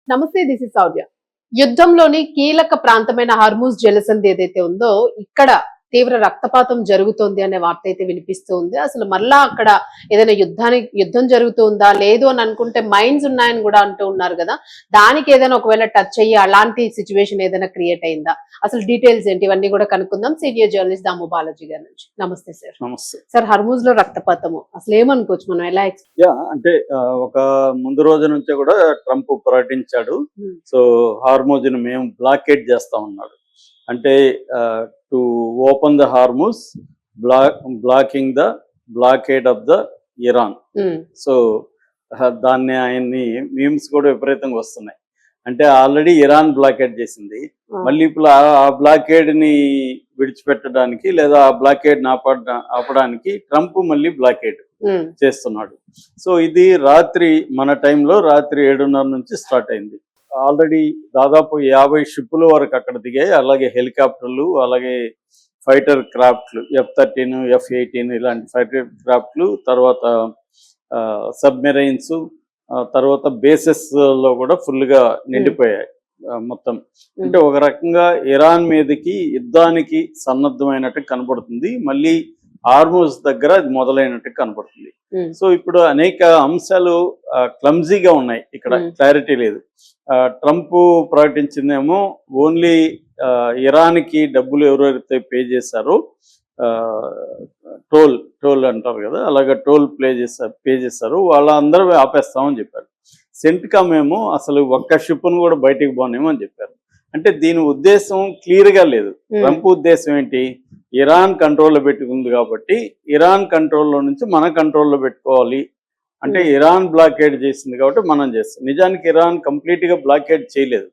నమస్తే, this is Sourya. యుద్ధంలోని కీలక ప్రాంతమైన హర్మూజ్ జలసంధి ఏదైతే ఉందో ఇక్కడ తీవ్ర రక్తపాతం జరుగుతోంది అనే వార్త అయితే వినిపిస్తూ ఉంది. అసలు మళ్ళా అక్కడ ఏదైనా యుద్ధం జరుగుతుందా లేదు అని అనుకుంటే మైన్స్ ఉన్నాయని కూడా అంటూ ఉన్నారు కదా. దానికి ఏదైనా ఒకవేళ టచ్ అయ్యి అలాంటి సిచ్యువేషన్ ఏదైనా క్రియేట్ అయిందా, అసలు డీటెయిల్స్ ఏంటి, ఇవన్నీ కూడా కనుక్కుందాం సీనియర్ జర్నలిస్ట్ దాము బాలాజీ గారి నుంచి. నమస్తే సార్. నమస్తే సార్, హర్మూజ్ లో రక్తపాతము అసలు ఏమనుకోవచ్చు మనం, ఎలా అంటే ఒక ముందు రోజు నుంచే కూడా ట్రంప్ ప్రకటించాడు. సో హార్మోజ్ ని మేము బ్లాకేట్ చేస్తా ఉన్నాడు. అంటే to open the Hormuz, blocking the blockade of the Iran. So దాన్ని ఆయన్ని మీమ్స్ కూడా విపరీతంగా వస్తున్నాయి. అంటే ఆల్రెడీ ఇరాన్ బ్లాకేడ్ చేసింది, మళ్ళీ ఇప్పుడు ఆ బ్లాకేడ్ ని విడిచిపెట్టడానికి లేదా ఆ బ్లాకేడ్ ని ఆపడానికి ట్రంప్ మళ్ళీ బ్లాకేడ్ చేస్తున్నాడు. సో ఇది రాత్రి మన టైంలో రాత్రి 7:30 నుంచి స్టార్ట్ అయింది. ఆల్రెడీ దాదాపు 50 షిప్పుల వరకు అక్కడ దిగాయి. అలాగే హెలికాప్టర్లు, అలాగే ఫైటర్ క్రాఫ్ట్లు, F-13, F-18 ఇలాంటి ఫైటర్ క్రాఫ్ట్లు, తర్వాత సబ్మెరైన్స్, తర్వాత బేసెస్ లో కూడా ఫుల్గా నిండిపోయాయి మొత్తం. అంటే ఒక రకంగా ఇరాన్ మీదకి యుద్ధానికి సన్నద్ధమైనట్టు కనబడుతుంది. మళ్ళీ హార్మూజ్ దగ్గర అది మొదలైనట్టు కనబడుతుంది. సో ఇప్పుడు అనేక అంశాలు క్లమ్జీగా ఉన్నాయి, ఇక్కడ క్లారిటీ లేదు. ట్రంప్ ప్రకటించిందేమో ఓన్లీ ఇరాన్కి డబ్బులు ఎవరైతే పే చేశారో, టోల్ అంటారు కదా, అలాగే టోల్ పే చేశారు వాళ్ళందరూ ఆపేస్తామని చెప్పారు. సెంట్కామ్ ఏమో అసలు ఒక్క షిప్ను కూడా బయటికి పోనేమో అని చెప్పారు. అంటే దీని ఉద్దేశం క్లియర్గా లేదు. ట్రంప్ ఉద్దేశం ఏంటి, ఇరాన్ కంట్రోల్లో పెట్టుకుంది కాబట్టి ఇరాన్ కంట్రోల్లో నుంచి మన కంట్రోల్లో పెట్టుకోవాలి. అంటే ఇరాన్ బ్లాకేడ్ చేసింది కాబట్టి మనం చేస్తాం. నిజానికి ఇరాన్ కంప్లీట్గా బ్లాకేడ్ చేయలేదు.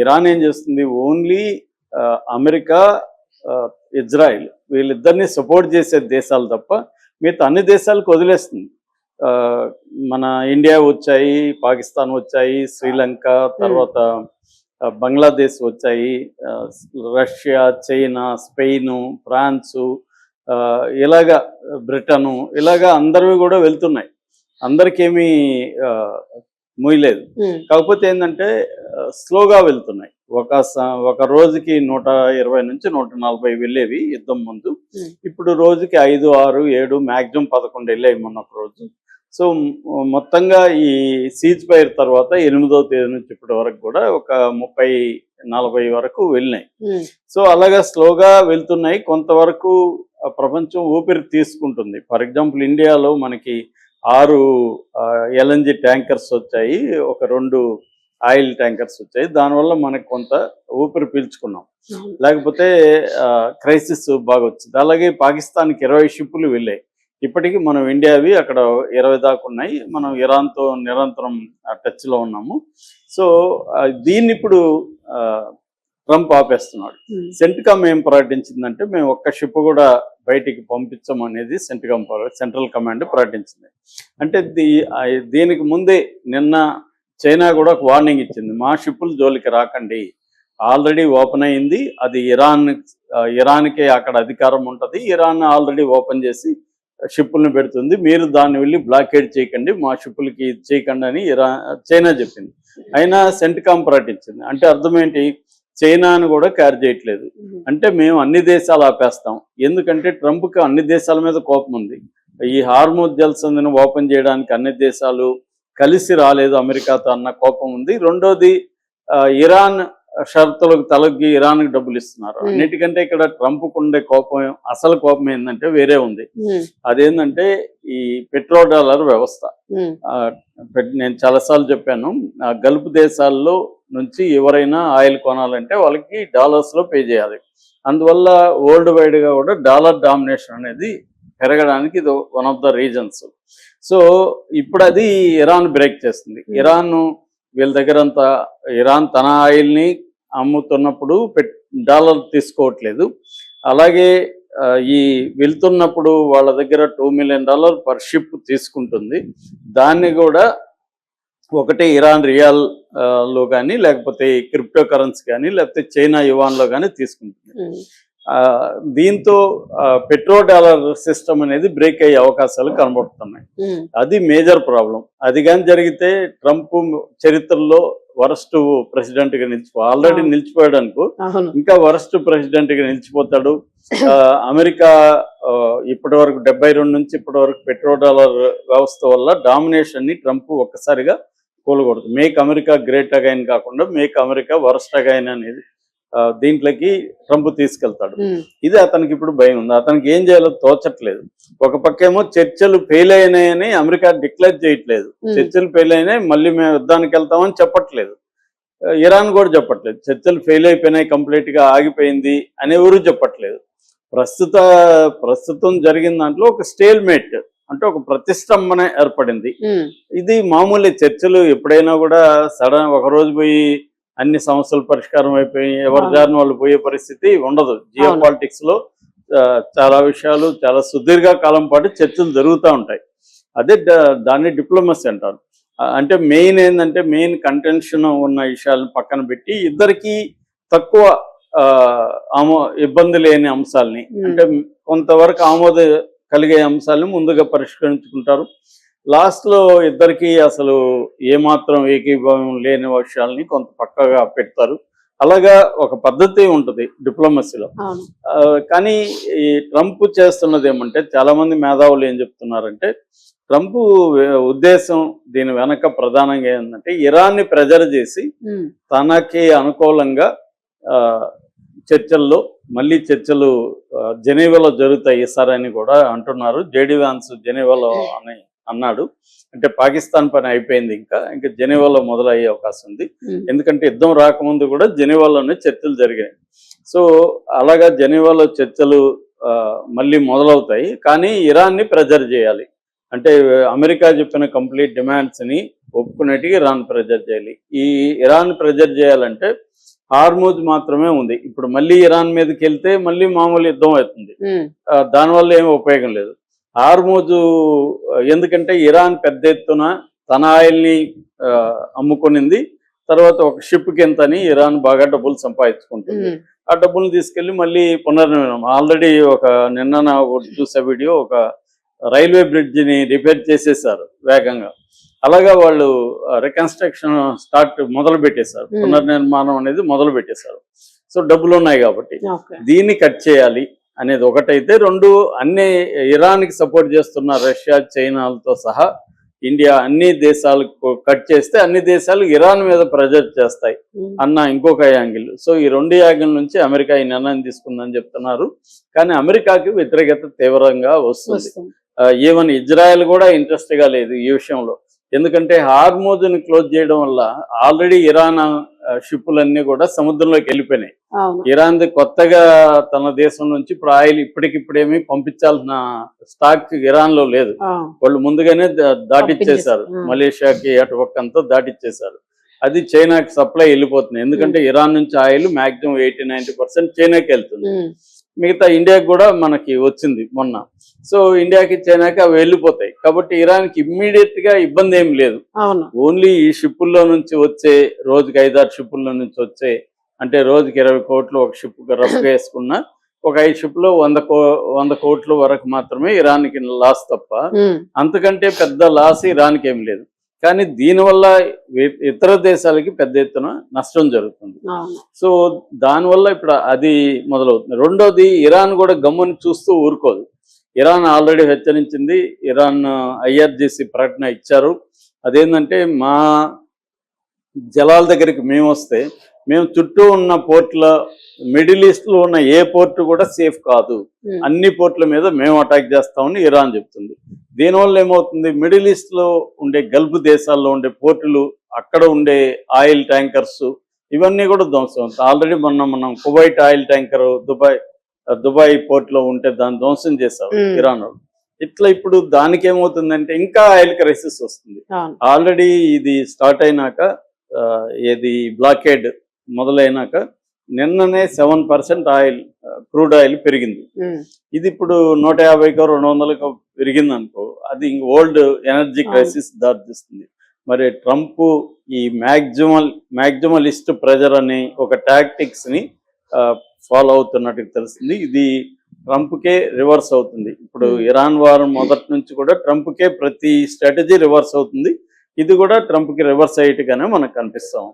ఇరాన్ ఏం చేస్తుంది, ఓన్లీ అమెరికా, ఇజ్రాయిల్ వీళ్ళిద్దరిని సపోర్ట్ చేసే దేశాలు తప్ప మిగతా అన్ని దేశాలకు వదిలేస్తుంది. మన ఇండియా వచ్చాయి, పాకిస్తాన్ వచ్చాయి, శ్రీలంక, తర్వాత బంగ్లాదేశ్ వచ్చాయి, రష్యా, చైనా, స్పెయిన్, ఫ్రాన్సు, ఇలాగా బ్రిటను, ఇలాగా అందరివి కూడా వెళ్తున్నాయి. అందరికేమీ మూయలేదు. కాకపోతే ఏంటంటే స్లోగా వెళ్తున్నాయి. ఒక రోజుకి 120 నుంచి 140 వెళ్ళేవి యుద్ధం ముందు. ఇప్పుడు రోజుకి 5, 6, 7, మ్యాక్సిమం 11 వెళ్ళాయి మొన్న ఒక రోజు. సో మొత్తంగా ఈ సీజ్ ఫైర్ తర్వాత 8వ తేదీ నుంచి ఇప్పటి వరకు కూడా ఒక 30-40 వరకు వెళ్ళినాయి. సో అలాగా స్లోగా వెళ్తున్నాయి. కొంతవరకు ప్రపంచం ఊపిరి తీసుకుంటుంది. ఫర్ ఎగ్జాంపుల్ ఇండియాలో మనకి 6 LNG ట్యాంకర్స్ వచ్చాయి, ఒక 2 ఆయిల్ ట్యాంకర్స్ వచ్చాయి. దానివల్ల మనకు కొంత ఊపిరి పీల్చుకున్నాం, లేకపోతే క్రైసిస్ బాగా వచ్చింది. అలాగే పాకిస్తాన్కి 20 షిప్పులు వెళ్ళాయి. ఇప్పటికీ మనం ఇండియావి అక్కడ 20 దాకా ఉన్నాయి. మనం ఇరాన్తో నిరంతరం టచ్లో ఉన్నాము. సో దీన్ని ఇప్పుడు ట్రంప్ ఆపేస్తున్నాడు. సెంట్కామ్ ఏం ప్రకటించిందంటే మేము ఒక్క షిప్ కూడా బయటికి పంపించమనేది సెంట్రల్ కమాండ్ ప్రకటించింది. అంటే దీనికి ముందే నిన్న చైనా కూడా ఒక వార్నింగ్ ఇచ్చింది, మా షిప్పులు జోలికి రాకండి, ఆల్రెడీ ఓపెన్ అయింది, అది ఇరాన్కే అక్కడ అధికారం ఉంటుంది, ఇరాన్ ఆల్రెడీ ఓపెన్ చేసి షిప్పుల్ని పెడుతుంది, మీరు దాన్ని వెళ్ళి బ్లాకేడ్ చేయకండి, మా షిప్పులకి చేయకండి అని చైనా చెప్పింది. అయినా సెంట్కామ్ ప్రకటించింది. అంటే అర్థం ఏంటి, చైనాను కూడా కేర్ చేయట్లేదు. అంటే మేము అన్ని దేశాలు ఆపేస్తాం. ఎందుకంటే ట్రంప్కి అన్ని దేశాల మీద కోపం ఉంది. ఈ హార్మూజ్ జలసంధిని ఓపెన్ చేయడానికి అన్ని దేశాలు కలిసి రాలేదు అమెరికాతో అన్న కోపం ఉంది. రెండోది ఇరాన్ షరతులకు తలొగ్గి ఇరాన్కి డబ్బులు ఇస్తున్నారు. అన్నిటికంటే ఇక్కడ ట్రంప్కు ఉండే కోపం, అసలు కోపం ఏంటంటే వేరే ఉంది. అదేంటంటే ఈ పెట్రోడాలర్ వ్యవస్థ. నేను చాలాసార్లు చెప్పాను, గల్ఫ్ దేశాల్లో నుంచి ఎవరైనా ఆయిల్ కొనాలంటే వాళ్ళకి డాలర్స్లో పే చేయాలి. అందువల్ల వరల్డ్ వైడ్గా కూడా డాలర్ డామినేషన్ అనేది పెరగడానికి ఇది one of the reasons. So ఇప్పుడు అది ఇరాన్ బ్రేక్ చేస్తుంది. వీళ్ళ దగ్గర అంతా ఇరాన్ తన ఆయిల్ని అమ్ముతున్నప్పుడు డాలర్ తీసుకోవట్లేదు. అలాగే ఈ వెళ్తున్నప్పుడు వాళ్ళ దగ్గర $2 మిలియన్ పర్ షిప్ తీసుకుంటుంది. దాన్ని కూడా ఒకటి ఇరాన్ రియాల్ లో కానీ, లేకపోతే క్రిప్టో కరెన్సీ కానీ, లేకపోతే చైనా యువాన్లో కానీ తీసుకుంటుంది. దీంతో పెట్రో డాలర్ సిస్టమ్ అనేది బ్రేక్ అయ్యే అవకాశాలు కనబడుతున్నాయి. అది మేజర్ ప్రాబ్లం. అది కానీ జరిగితే ట్రంప్ చరిత్రలో వరస్ట్ ప్రెసిడెంట్ గా ఆల్రెడీ నిలిచిపోయాడు అనుకో, అవును. ఇంకా వరస్ట్ ప్రెసిడెంట్ గా నిలిచిపోతాడు. అమెరికా ఇప్పటి వరకు 72 నుంచి ఇప్పటి వరకు పెట్రోడాలర్ వ్యవస్థ వల్ల డామినేషన్ ని ట్రంప్ ఒక్కసారిగా కూలగొడుతుంది. మేక్ అమెరికా గ్రేట్ అగైన్ కాకుండా మేక్ అమెరికా వరస్ట్ అగైన్ అనేది దీంట్లోకి ట్రంప్ తీసుకెళ్తాడు. ఇది అతనికి ఇప్పుడు భయం ఉంది. అతనికి ఏం చేయాలో తోచట్లేదు. ఒక పక్కేమో చర్చలు ఫెయిల్ అయినాయని అమెరికా డిక్లేర్ చేయట్లేదు. చర్చలు ఫెయిల్ అయినాయి, మళ్ళీ మేము యుద్ధానికి వెళ్తామని చెప్పట్లేదు. ఇరాన్ కూడా చెప్పట్లేదు చర్చలు ఫెయిల్ అయిపోయినాయి, కంప్లీట్ గా ఆగిపోయింది అని ఎవరు చెప్పట్లేదు. ప్రస్తుతం జరిగిన దాంట్లో ఒక స్టేల్ మేట్ అంటే ఒక ప్రతిష్టంభన ఏర్పడింది. ఇది మామూలు చర్చలు ఎప్పుడైనా కూడా సడన్ ఒక రోజు పోయి అన్ని సమస్యలు పరిష్కారం అయిపోయి ఎవరి దారిని వాళ్ళు పోయే పరిస్థితి ఉండదు. జియో పాలిటిక్స్ లో చాలా విషయాలు చాలా సుదీర్ఘ కాలం పాటు చర్చలు జరుగుతూ ఉంటాయి. అదే దాన్ని డిప్లొమసీ అంటారు. అంటే మెయిన్ ఏంటంటే మెయిన్ కంటెన్షన్ ఉన్న విషయాలను పక్కన పెట్టి ఇద్దరికి తక్కువ ఇబ్బంది లేని అంశాలని అంటే కొంతవరకు ఆమోద కలిగే అంశాలను ముందుగా పరిష్కరించుకుంటారు. లాస్ట్ లో ఇద్దరికి అసలు ఏమాత్రం ఏకీభావం లేని విషయాల్ని కొంత పక్కగా పెడతారు. అలాగా ఒక పద్ధతి ఉంటుంది డిప్లొమసీలో. కానీ ఈ ట్రంప్ చేస్తున్నది ఏమంటే చాలా మంది మేధావులు ఏం చెప్తున్నారంటే ట్రంప్ ఉద్దేశం దీని వెనక ప్రధానంగా ఏంటంటే ఇరాన్ని ప్రెజర్ చేసి తనకి అనుకూలంగా చర్చల్లో మళ్ళీ చర్చలు జెనీవాలో జరుగుతాయి సార్ అని కూడా అంటున్నారు. జేడీ వాన్స్ జెనీవాలో అని అన్నాడు. అంటే పాకిస్తాన్ పని అయిపోయింది, ఇంకా జెనీవాలో మొదలయ్యే అవకాశం ఉంది. ఎందుకంటే యుద్ధం రాకముందు కూడా జెనీవాలోనే చర్చలు జరిగాయి. సో అలాగా జెనీవాలో చర్చలు మళ్ళీ మొదలవుతాయి. కానీ ఇరాన్ని ప్రెజర్ చేయాలి అంటే అమెరికా చెప్పిన కంప్లీట్ డిమాండ్స్ ని ఒప్పుకునేట్టుగా ఇరాన్ ప్రెజర్ చేయాలి. ఈ ఇరాన్ ప్రెజర్ చేయాలంటే హార్మూజ్ మాత్రమే ఉంది. ఇప్పుడు మళ్ళీ ఇరాన్ మీదకి వెళ్తే మళ్ళీ మామూలు యుద్ధం అవుతుంది. దానివల్ల ఏమి ఉపయోగం లేదు. హార్మూజు ఎందుకంటే ఇరాన్ పెద్ద ఎత్తున తన ఆయిల్ని అమ్ముకునింది. తర్వాత ఒక షిప్కి ఎంతని ఇరాన్ బాగా డబ్బులు సంపాదించుకుంటుంది. ఆ డబ్బులు తీసుకెళ్లి మళ్ళీ పునర్నిర్మాణం ఆల్రెడీ నిన్న చూసే వీడియో ఒక రైల్వే బ్రిడ్జిని రిపేర్ చేసేసారు వేగంగా. అలాగా వాళ్ళు రికన్స్ట్రక్షన్ మొదలు పెట్టేశారు, పునర్నిర్మాణం అనేది మొదలు పెట్టేశారు. సో డబ్బులు ఉన్నాయి కాబట్టి దీన్ని కట్ చేయాలి అనేది ఒకటైతే, రెండు అన్ని ఇరాన్కి సపోర్ట్ చేస్తున్న రష్యా చైనాలతో సహా ఇండియా అన్ని దేశాలకు కట్ చేస్తే అన్ని దేశాలు ఇరాన్ మీద ప్రెజర్ చేస్తాయి అన్న ఇంకొక యాంగిల్. సో ఈ రెండు యాంగిల్ నుంచి అమెరికా ఈ నిర్ణయం తీసుకుందని చెప్తున్నారు. కానీ అమెరికాకి వ్యతిరేకత తీవ్రంగా వస్తుంది. ఈవెన్ ఇజ్రాయెల్ కూడా ఇంట్రెస్ట్ గా లేదు ఈ విషయంలో. ఎందుకంటే హార్మూజ్ని క్లోజ్ చేయడం వల్ల ఆల్రెడీ ఇరాన్ షిప్పులన్నీ కూడా సముద్రంలోకి వెళ్ళిపోయినాయి. ఇరాన్ది కొత్తగా తన దేశం నుంచి ఇప్పుడు ఆయిల్ ఇప్పటికిప్పుడేమీ పంపించాల్సిన స్టాక్ ఇరాన్ లో లేదు. వాళ్ళు ముందుగానే దాటిచ్చేశారు, మలేషియాకి అటుపక్కంతా దాటిచ్చేశారు. అది చైనాకి సప్లై వెళ్ళిపోతుంది. ఎందుకంటే ఇరాన్ నుంచి ఆయిల్ మాక్సిమం 80-90% చైనాకి వెళ్తుంది. మిగతా ఇండియాకి కూడా మనకి వచ్చింది మొన్న. సో ఇండియాకి చైనాకి అవి వెళ్ళిపోతాయి. కాబట్టి ఇరాన్కి ఇమ్మీడియట్ గా ఇబ్బంది ఏం లేదు. ఓన్లీ ఈ షిప్పుల్లో నుంచి వచ్చే రోజుకి 5-6 షిప్పుల్లో నుంచి వచ్చే అంటే రోజుకి 20 కోట్లు ఒక షిప్ రఫ్ వేసుకున్న ఒక 5 షిప్లో 100 కోట్ల వరకు మాత్రమే ఇరాన్కి లాస్ తప్ప అంతకంటే పెద్ద లాస్ ఇరాన్కి ఏం లేదు. కానీ దీనివల్ల ఇతర దేశాలకి పెద్ద ఎత్తున నష్టం జరుగుతుంది. సో దానివల్ల ఇప్పుడు అది మొదలవుతుంది. రెండోది ఇరాన్ కూడా గమ్ముని చూస్తూ ఊరుకోదు. ఇరాన్ ఆల్రెడీ హెచ్చరించింది. ఇరాన్ IRGC ప్రకటన ఇచ్చారు. అదేంటంటే మా జలాల దగ్గరికి మేము వస్తే మేము చుట్టూ ఉన్న పోర్టుల మిడిల్ ఈస్ట్ లో ఉన్న ఏ పోర్టు కూడా సేఫ్ కాదు, అన్ని పోర్టుల మీద మేము అటాక్ చేస్తామని ఇరాన్ చెప్తుంది. దీనివల్ల ఏమవుతుంది, మిడిల్ ఈస్ట్ లో ఉండే గల్ఫ్ దేశాల్లో ఉండే పోర్టులు, అక్కడ ఉండే ఆయిల్ ట్యాంకర్స్ ఇవన్నీ కూడా ధ్వంసం అవుతాయి. ఆల్రెడీ మనం Kuwait oil tanker Dubai port లో ఉంటే దాన్ని ధ్వంసం చేశారు ఇరాన్ వాళ్ళు. ఇట్లా ఇప్పుడు దానికి ఏమవుతుందంటే ఇంకా ఆయిల్ క్రైసిస్ వస్తుంది. ఆల్రెడీ ఇది స్టార్ట్ అయినాక ఏది బ్లాకేడ్ మొదలైనాక నిన్ననే 7% ఆయిల్ క్రూడ్ ఆయిల్ పెరిగింది. ఇది ఇప్పుడు 150-200 పెరిగింది అనుకో, అది ఓల్డ్ ఎనర్జీ క్రైసిస్ దారితీస్తుంది. మరి ట్రంప్ ఈ మ్యాక్సిమలిస్ట్ ప్రెజర్ అని ఒక టాక్టిక్స్ ని ఫాలో అవుతున్నట్టు తెలుస్తుంది. ఇది ట్రంప్కే రివర్స్ అవుతుంది. ఇప్పుడు ఇరాన్ వార్ మొదటి నుంచి కూడా ట్రంప్కే ప్రతి స్ట్రాటజీ రివర్స్ అవుతుంది. ఇది కూడా ట్రంప్ కి రివర్స్ అయ్యేట్టుగానే మనకు కనిపిస్తాం.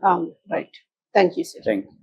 Right. Thank you sir. Thank you.